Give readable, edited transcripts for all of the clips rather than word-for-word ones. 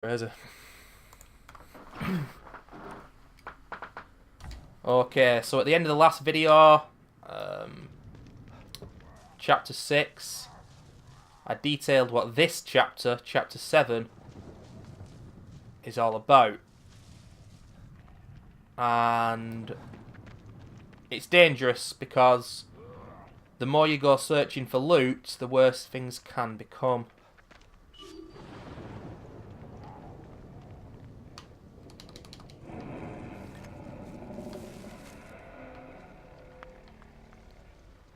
Where is it? Okay, so at the end of the last video, chapter 6, I detailed what this chapter, chapter 7, is all about. And it's dangerous because the more you go searching for loot, the worse things can become.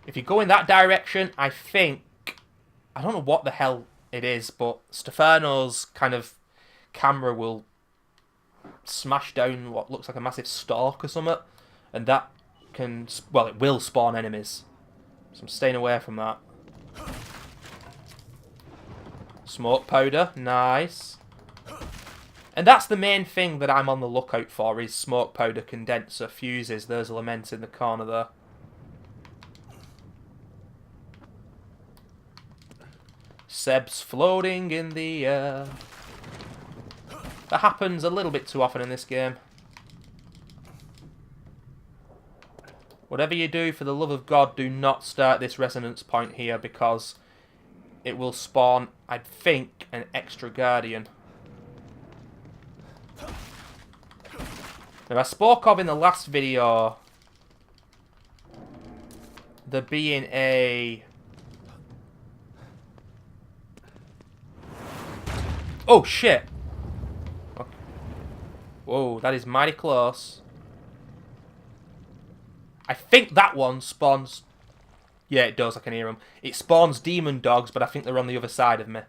If you go in that direction, I don't know what the hell it is, but Stefano's kind of camera will smash down what looks like a massive stalk or something, and that can, well, it will spawn enemies. So I'm staying away from that. Smoke powder, nice. And that's the main thing that I'm on the lookout for, is smoke powder, condenser, fuses. There's a lament in the corner there. Seb's floating in the air. That happens a little bit too often in this game. Whatever you do, for the love of God, do not start this resonance point here, because it will spawn, I think, an extra guardian. Now, I spoke of in the last video there being a... Oh, shit! Okay. Whoa, that is mighty close. I think that one spawns... Yeah, it does, I can hear them. It spawns demon dogs, but I think they're on the other side of me.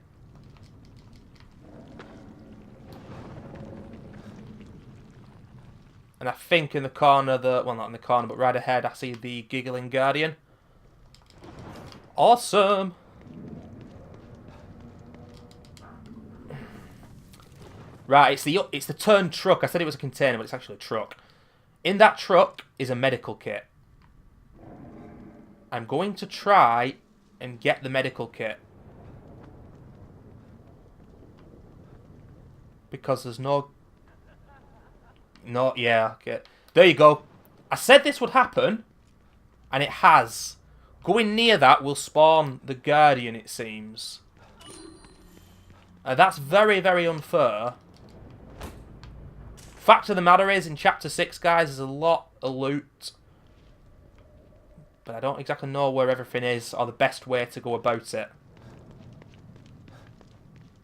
And I think in the corner, well, not in the corner, but right ahead, I see the giggling guardian. Awesome! Right, it's the turned truck. I said it was a container, but it's actually a truck. In that truck is a medical kit. I'm going to try and get the medical kit. Because there's no... yeah, okay. There you go. I said this would happen, and it has. Going near that will spawn the guardian, it seems. That's very, very unfair. Fact of the matter is, in Chapter 6, guys, there's a lot of loot. But I don't exactly know where everything is, or the best way to go about it.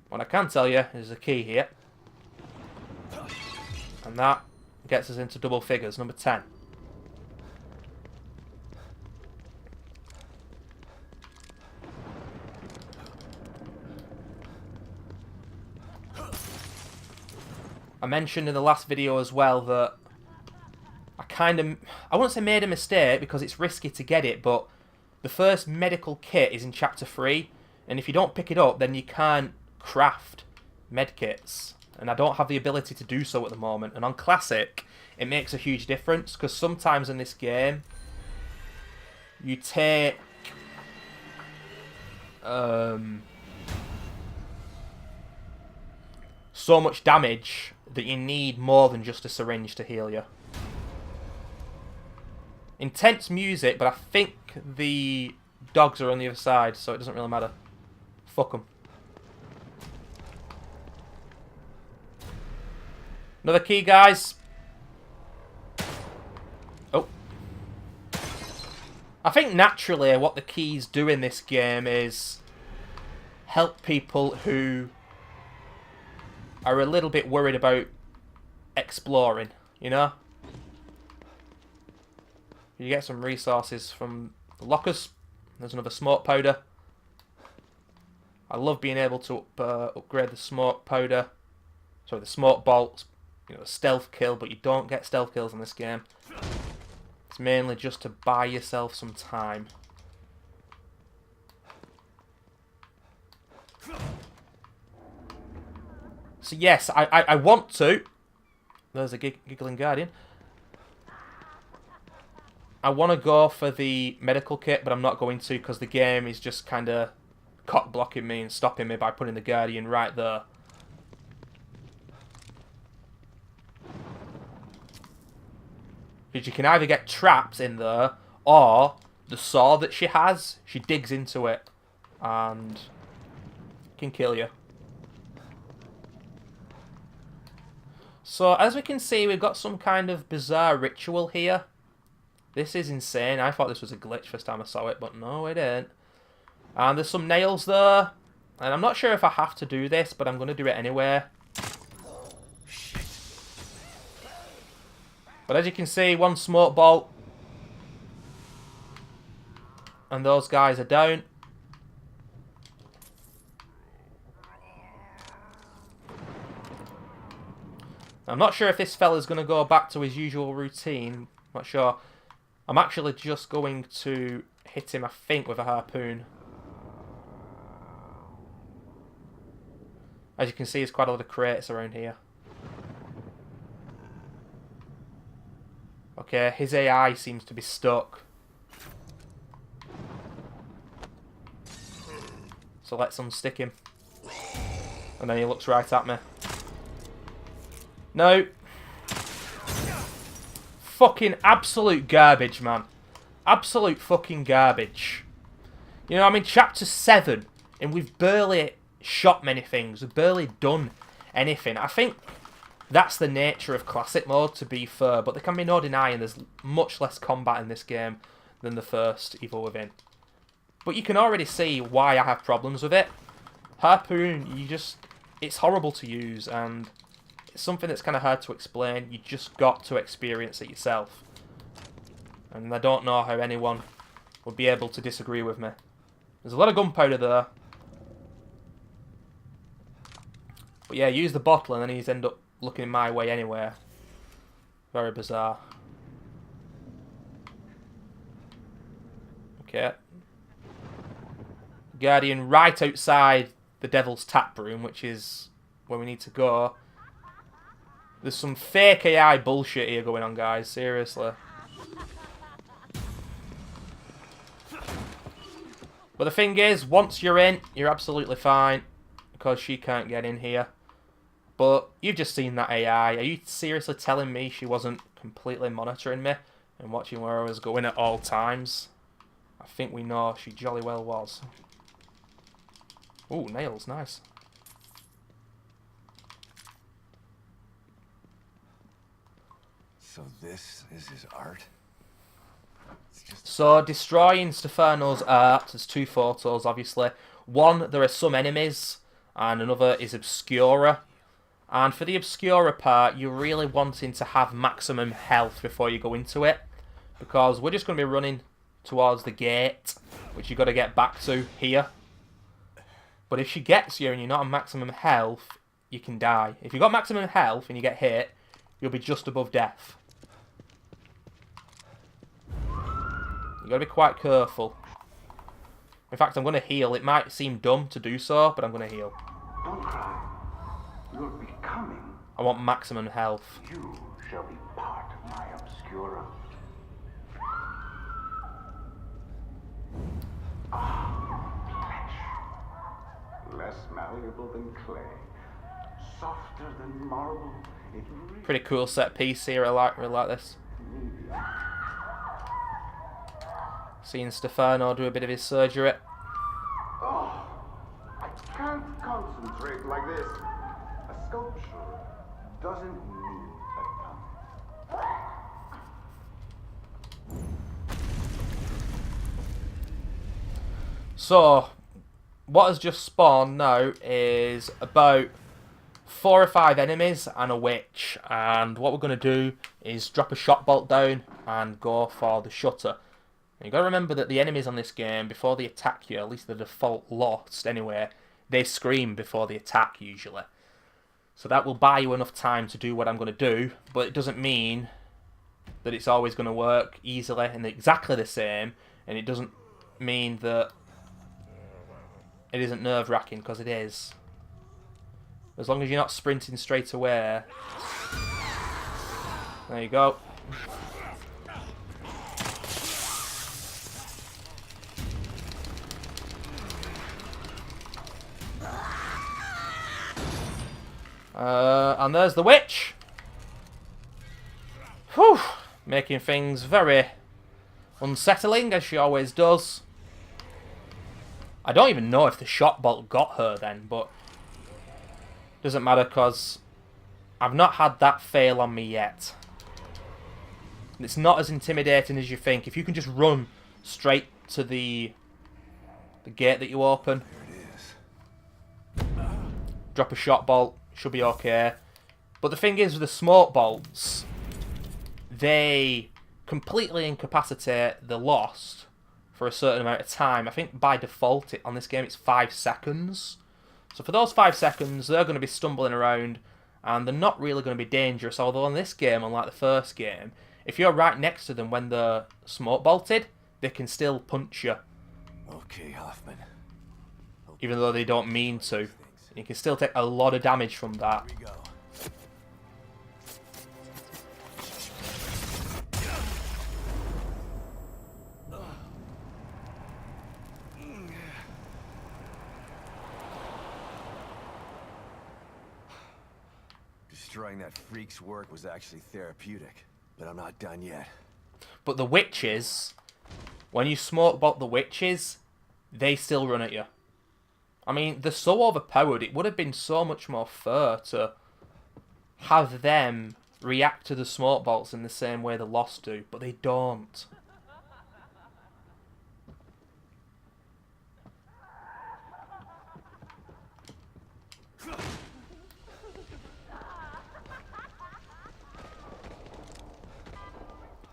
What I can tell you is a key here. And that gets us into double figures, number 10. I mentioned in the last video as well that I wouldn't say made a mistake because it's risky to get it, but the first medical kit is in Chapter 3, and if you don't pick it up, then you can't craft medkits. And I don't have the ability to do so at the moment. And on Classic, it makes a huge difference, because sometimes in this game, you take... so much damage that you need more than just a syringe to heal you. Intense music, but I think the dogs are on the other side, so it doesn't really matter. Fuck them. Another key, guys. Oh. I think naturally what the keys do in this game is help people who are a little bit worried about exploring, you know? You get some resources from the lockers. There's another smoke powder. I love being able to upgrade the smoke powder. Sorry, the smoke bolts. You know, a stealth kill, but you don't get stealth kills in this game. It's mainly just to buy yourself some time. So yes, I want to. There's a giggling guardian. I want to go for the medical kit, but I'm not going to because the game is just kind of cock blocking me and stopping me by putting the guardian right there. Because you can either get trapped in there, or the saw that she has, she digs into it and can kill you. So, as we can see, we've got some kind of bizarre ritual here. This is insane. I thought this was a glitch first time I saw it, but no, it ain't. And there's some nails there. And I'm not sure if I have to do this, but I'm going to do it anyway. But as you can see, one smoke bolt. And those guys are down. I'm not sure if this fella's going to go back to his usual routine. Not sure. I'm actually just going to hit him, I think, with a harpoon. As you can see, there's quite a lot of crates around here. Okay, his AI seems to be stuck. So let's unstick him. And then he looks right at me. No. Fucking absolute garbage, man. Absolute fucking garbage. You know, I'm in chapter 7, and we've barely shot many things. We've barely done anything. I think that's the nature of classic mode, to be fair, but there can be no denying there's much less combat in this game than the first Evil Within. But you can already see why I have problems with it. Harpoon, it's horrible to use, and it's something that's kind of hard to explain. You just got to experience it yourself. And I don't know how anyone would be able to disagree with me. There's a lot of gunpowder there. But yeah, use the bottle and then he's end up looking my way anyway. Very bizarre. Okay. Guardian right outside the Devil's Tap Room, which is where we need to go. There's some fake AI bullshit here going on, guys. Seriously. But the thing is, once you're in, you're absolutely fine. Because she can't get in here. But you've just seen that AI. Are you seriously telling me she wasn't completely monitoring me and watching where I was going at all times? I think we know she jolly well was. Ooh, nails. Nice. So this is his art? So, destroying Stefano's art, there's two photos, obviously. One, there are some enemies, and another is Obscura. And for the Obscura part, you're really wanting to have maximum health before you go into it. Because we're just going to be running towards the gate, which you've got to get back to here. But if she gets you and you're not on maximum health, you can die. If you've got maximum health and you get hit, you'll be just above death. You've got to be quite careful. In fact, I'm going to heal. It might seem dumb to do so, but I'm going to heal. Don't cry. You're becoming. I want maximum health. You shall be part of my Obscura. Flesh. Less malleable than clay. Softer than marble. It really Pretty cool set piece here. I really like this. Seeing Stefano do a bit of his surgery. Oh, I can't concentrate like this. A sculpture doesn't need a tongue. So, what has just spawned now is about 4 or 5 enemies and a witch. And what we're going to do is drop a shot bolt down and go for the shutter. You've got to remember that the enemies on this game, before they attack you, at least the default lost anyway, they scream before they attack usually. So that will buy you enough time to do what I'm going to do, but it doesn't mean that it's always going to work easily and exactly the same, and it doesn't mean that it isn't nerve-wracking, because it is. As long as you're not sprinting straight away. There you go. And there's the witch. Whew. Making things very unsettling, as she always does. I don't even know if the shot bolt got her then, but doesn't matter because I've not had that fail on me yet. It's not as intimidating as you think. If you can just run straight to the gate that you open, There it is. drop a shot bolt, should be okay. But the thing is with the smoke bolts, they completely incapacitate the Lost for a certain amount of time. I think by default on this game it's 5 seconds. So for those 5 seconds, they're going to be stumbling around and they're not really going to be dangerous. Although in this game, unlike the first game, if you're right next to them when they're smoke bolted, they can still punch you. Okay, Hoffman. Even though they don't mean to. You can still take a lot of damage from that. Here we go. Destroying that freak's work was actually therapeutic, but I'm not done yet. But the witches, when you smoke bolt the witches, they still run at you. I mean, they're so overpowered, it would have been so much more fair to have them react to the smoke bolts in the same way the Lost do, but they don't.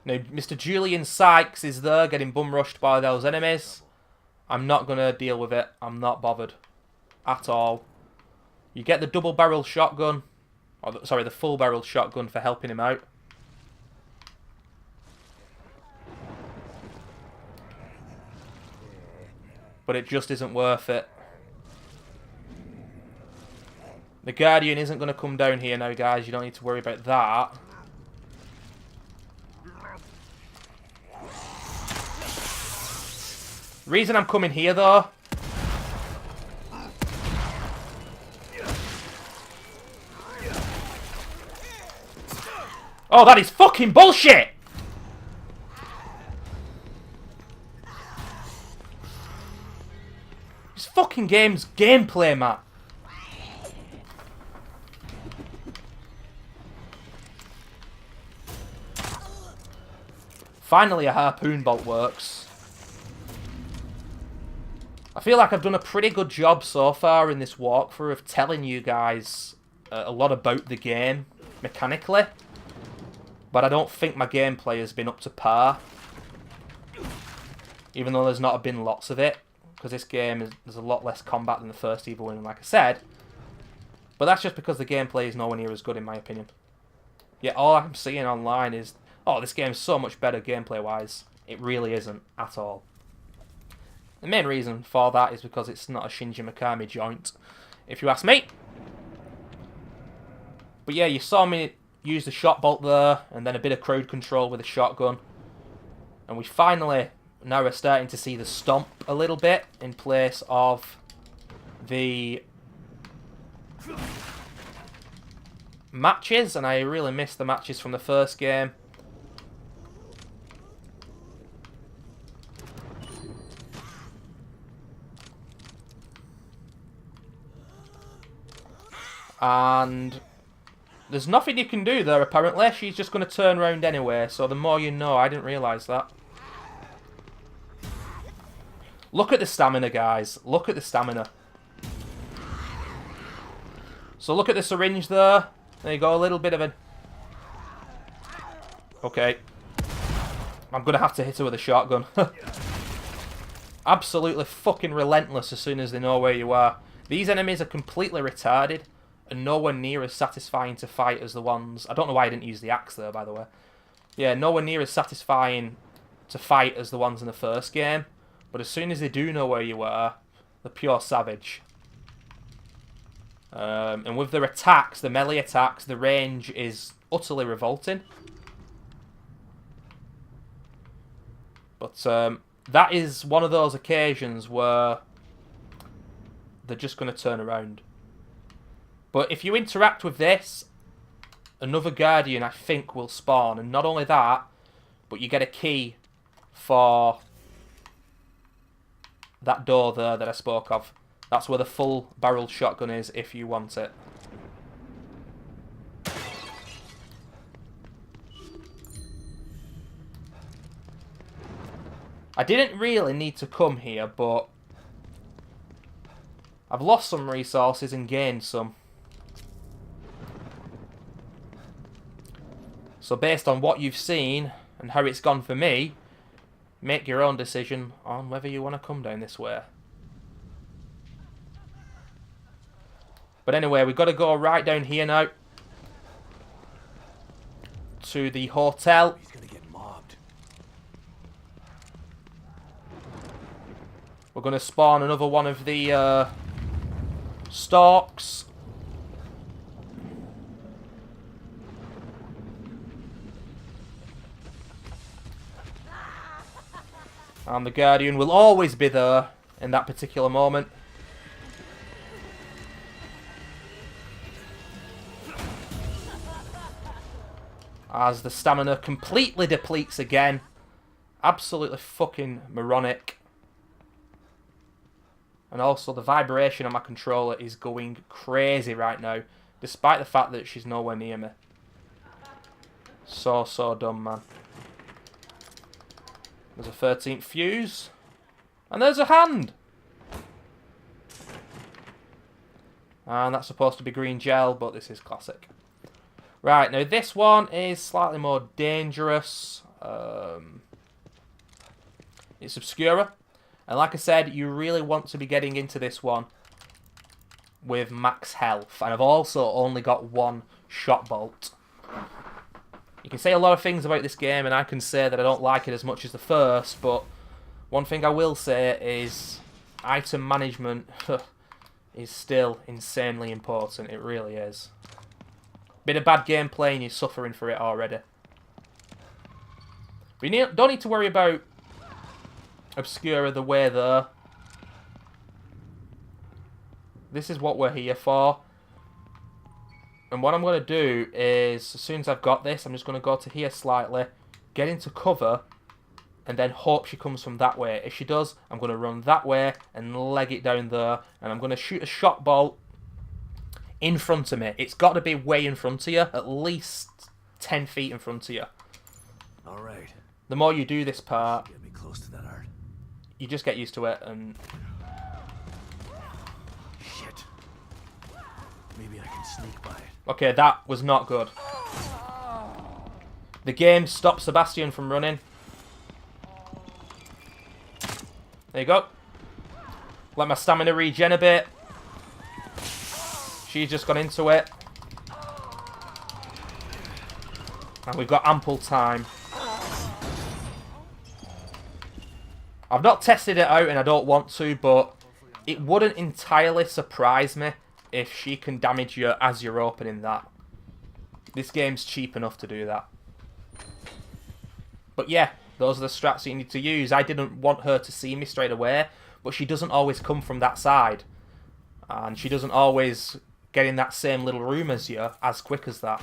Now, Mr. Julian Sykes is there getting bum rushed by those enemies. I'm not going to deal with it. I'm not bothered at all. You get the double barrel shotgun. Or sorry, the full barrel shotgun for helping him out. But it just isn't worth it. The Guardian isn't going to come down here now, guys. You don't need to worry about that. Reason I'm coming here, though... Oh, that is fucking bullshit! This fucking game's gameplay, Matt. Finally, a harpoon bolt works. I feel like I've done a pretty good job so far in this walkthrough of telling you guys a lot about the game mechanically. But I don't think my gameplay has been up to par. Even though there's not been lots of it. Because this game, there's a lot less combat than the first Evil Within, like I said. But that's just because the gameplay is nowhere near as good in my opinion. Yet all I'm seeing online is, oh, this game's so much better gameplay-wise. It really isn't at all. The main reason for that is because it's not a Shinji Mikami joint, if you ask me. But yeah, you saw me use the shot bolt there, and then a bit of crowd control with a shotgun. And we finally, now we're starting to see the stomp a little bit in place of the matches, and I really miss the matches from the first game. And there's nothing you can do there, apparently. She's just going to turn around anyway, so the more you know. I didn't realise that. Look at the stamina, guys. Look at the stamina. So look at the syringe there. There you go, a little bit of a... Okay. I'm going to have to hit her with a shotgun. Absolutely fucking relentless as soon as they know where you are. These enemies are completely retarded. And nowhere near as satisfying to fight as the ones... I don't know why I didn't use the axe there, by the way. Yeah, nowhere near as satisfying to fight as the ones in the first game. But as soon as they do know where you are, they're pure savage. And with their attacks, the melee attacks, the range is utterly revolting. But that is one of those occasions where they're just going to turn around. But if you interact with this, another Guardian, I think, will spawn. And not only that, But you get a key for that door there that I spoke of. That's where the full barreled shotgun is if you want it. I didn't really need to come here, but I've lost some resources and gained some. So based on what you've seen and how it's gone for me, make your own decision on whether you want to come down this way. But anyway, we've got to go right down here now. To the hotel. He's gonna get mobbed. We're going to spawn another one of the stalks. And the Guardian will always be there in that particular moment. As the stamina completely depletes again. Absolutely fucking moronic. And also the vibration on my controller is going crazy right now. Despite the fact that she's nowhere near me. So dumb, man. There's a 13th fuse. And there's a hand! And that's supposed to be green gel, but this is classic. Right, now this one is slightly more dangerous. It's Obscura. And like I said, you really want to be getting into this one with max health. And I've also only got one shot bolt. You can say a lot of things about this game, and I can say that I don't like it as much as the first, but one thing I will say is item management is still insanely important. It really is. Bit of bad gameplay and you're suffering for it already. We don't need to worry about Obscura the way there. This is what we're here for. And what I'm going to do is, as soon as I've got this, I'm just going to go to here slightly, get into cover, and then hope she comes from that way. If she does, I'm going to run that way and leg it down there, and I'm going to shoot a shot bolt in front of me. It's got to be way in front of you, at least 10 feet in front of you. All right. The more you do this part, Get me close to that art. you just get used to it, and Shit. Maybe I can sneak by it. okay, that was not good. The game stopped Sebastian from running. There you go. Let my stamina regen a bit. She's just gone into it. And we've got ample time. I've not tested it out and I don't want to, but it wouldn't entirely surprise me if she can damage you as you're opening that. This game's cheap enough to do that. But yeah, those are the strats you need to use. I didn't want her to see me straight away, but she doesn't always come from that side. And she doesn't always get in that same little room as you as quick as that.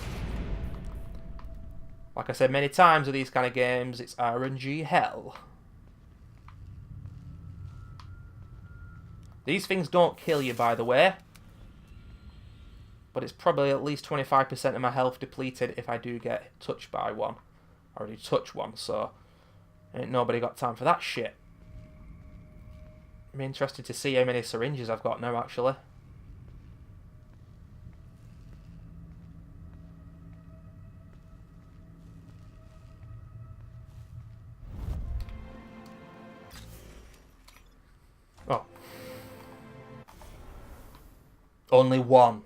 Like I said many times with these kind of games, it's RNG hell. These things don't kill you, by the way. But it's probably at least 25% of my health depleted if I do get touched by one. I already touched one, so ain't nobody got time for that shit. I'm interested to see how many syringes I've got now, actually. Oh. Only one.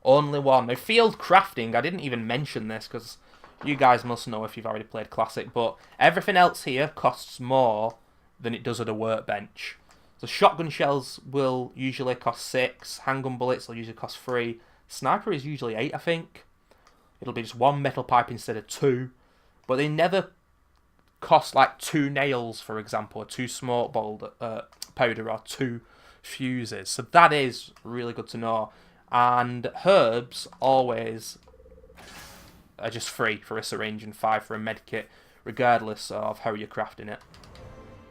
Only one. Now, field crafting, I didn't even mention this because you guys must know if you've already played Classic, but everything else here costs more than it does at a workbench. So shotgun shells will usually cost 6, handgun bullets will usually cost 3, sniper is usually 8, I think. It'll be just 1 metal pipe instead of 2, but they never cost like 2 nails, for example, or 2 smoke powder, or 2 fuses. So that is really good to know. And herbs always are just 3 for a syringe and 5 for a medkit, regardless of how you're crafting it.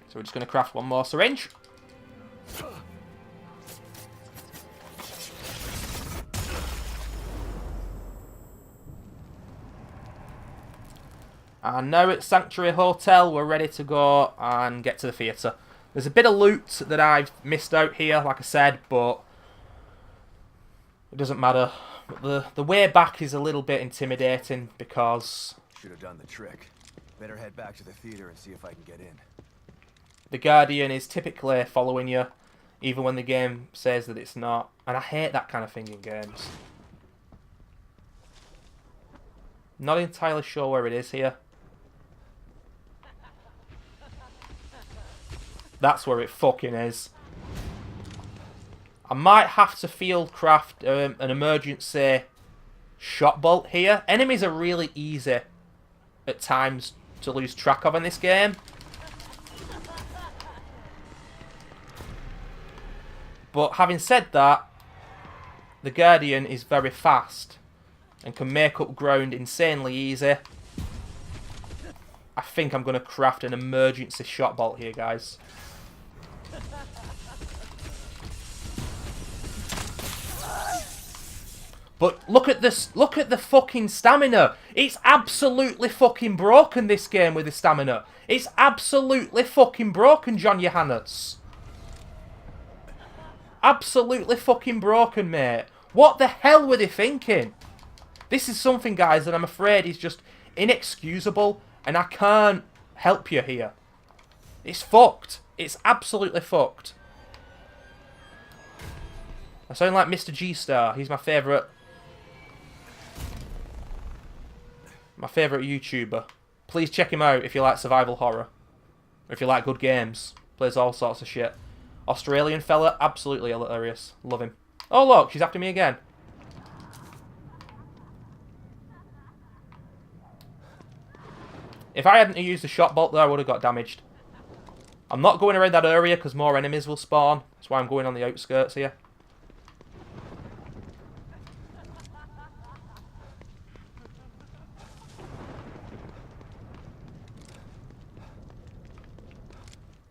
So we're just going to craft one more syringe. And now at Sanctuary Hotel, we're ready to go and get to the theatre. There's a bit of loot that I've missed out here, like I said, but it doesn't matter. The way back is a little bit intimidating because Should have done the trick. Better head back to the theater and see if I can get in. the Guardian is typically following you, even when the game says that it's not. And I hate that kind of thing in games. Not entirely sure where it is here. That's where it fucking is. I might have to field craft an emergency shot bolt here. Enemies are really easy at times to lose track of in this game. But having said that, the Guardian is very fast and can make up ground insanely easy. I think I'm going to craft an emergency shot bolt here, guys. But look at this, look at the fucking stamina. It's absolutely fucking broken, this game, with the stamina. It's absolutely fucking broken, John Johannes. Absolutely fucking broken, mate. What the hell were they thinking? This is something, guys, that I'm afraid is just inexcusable, and I can't help you here. It's fucked. It's absolutely fucked. I sound like Mr. G-Star. He's my favourite YouTuber. Please check him out if you like survival horror. Or if you like good games. Plays all sorts of shit. Australian fella, absolutely hilarious. Love him. Oh look, she's after me again. If I hadn't used the shot bolt there, I would have got damaged. I'm not going around that area because more enemies will spawn. That's why I'm going on the outskirts here.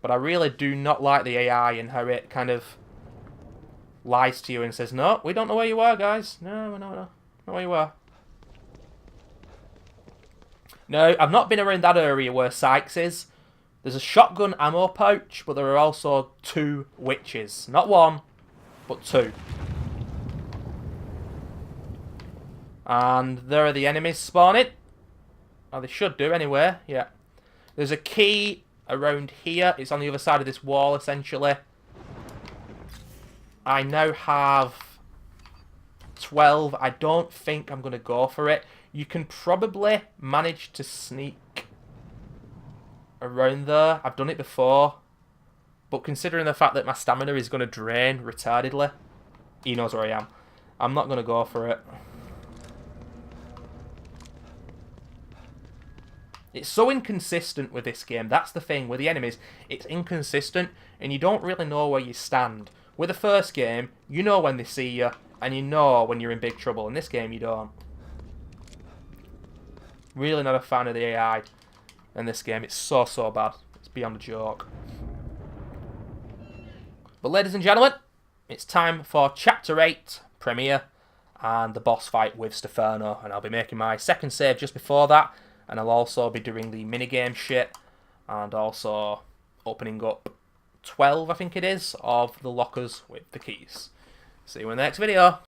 But I really do not like the AI and how it kind of lies to you and says, no, we don't know where you are, guys. No, we don't know where you are. No, I've not been around that area where Sykes is. There's a shotgun ammo pouch, but there are also 2 witches. Not 1, but 2. And there are the enemies spawning. Oh, they should do anyway, yeah. There's a key around here. It's on the other side of this wall, essentially. I now have 12. I don't think I'm going to go for it. You can probably manage to sneak around there. I've done it before. But considering the fact that my stamina is going to drain retardedly, he knows where I am. I'm not going to go for it. It's so inconsistent with this game. That's the thing with the enemies. It's inconsistent and you don't really know where you stand. With the first game, you know when they see you and you know when you're in big trouble. In this game, you don't. Really not a fan of the AI in this game. It's so bad. It's beyond a joke. But ladies and gentlemen, it's time for Chapter 8 premiere and the boss fight with Stefano. And I'll be making my second save just before that. And I'll also be doing the minigame shit and also opening up 12, I think it is, of the lockers with the keys. See you in the next video.